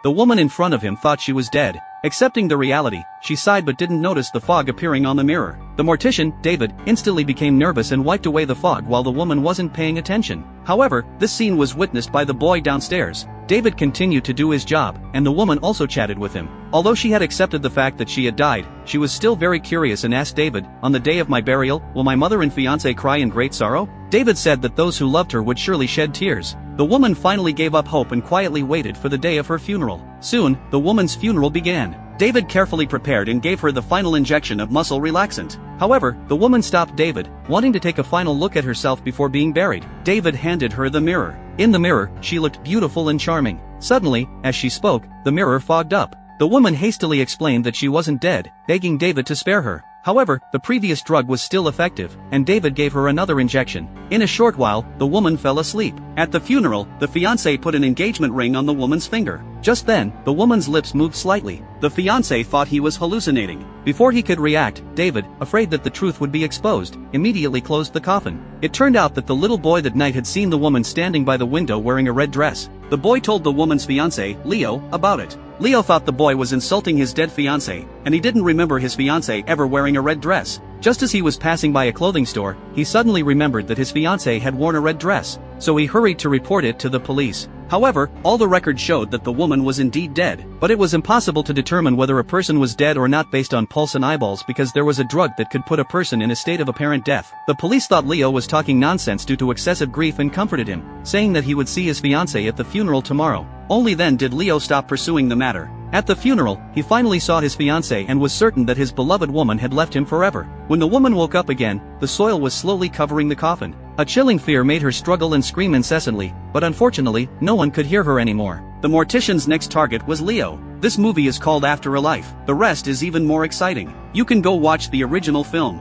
The woman in front of him thought she was dead. Accepting the reality, she sighed but didn't notice the fog appearing on the mirror. The mortician, David, instantly became nervous and wiped away the fog while the woman wasn't paying attention. However, this scene was witnessed by the boy downstairs. David continued to do his job, and the woman also chatted with him. Although she had accepted the fact that she had died, she was still very curious and asked David, "On the day of my burial, will my mother and fiancé cry in great sorrow?" David said that those who loved her would surely shed tears. The woman finally gave up hope and quietly waited for the day of her funeral. Soon, the woman's funeral began. David carefully prepared and gave her the final injection of muscle relaxant. However, the woman stopped David, wanting to take a final look at herself before being buried. David handed her the mirror. In the mirror, she looked beautiful and charming. Suddenly, as she spoke, the mirror fogged up. The woman hastily explained that she wasn't dead, begging David to spare her. However, the previous drug was still effective, and David gave her another injection. In a short while, the woman fell asleep. At the funeral, the fiancé put an engagement ring on the woman's finger. Just then, the woman's lips moved slightly. The fiancé thought he was hallucinating. Before he could react, David, afraid that the truth would be exposed, immediately closed the coffin. It turned out that the little boy that night had seen the woman standing by the window wearing a red dress. The boy told the woman's fiancé, Leo, about it. Leo thought the boy was insulting his dead fiancé, and he didn't remember his fiancé ever wearing a red dress. Just as he was passing by a clothing store, he suddenly remembered that his fiancé had worn a red dress, so he hurried to report it to the police. However, all the records showed that the woman was indeed dead, but it was impossible to determine whether a person was dead or not based on pulse and eyeballs because there was a drug that could put a person in a state of apparent death. The police thought Leo was talking nonsense due to excessive grief and comforted him, saying that he would see his fiancé at the funeral tomorrow. Only then did Leo stop pursuing the matter. At the funeral, he finally saw his fiancée and was certain that his beloved woman had left him forever. When the woman woke up again, the soil was slowly covering the coffin. A chilling fear made her struggle and scream incessantly, but unfortunately, no one could hear her anymore. The mortician's next target was Leo. This movie is called After.life. The rest is even more exciting. You can go watch the original film.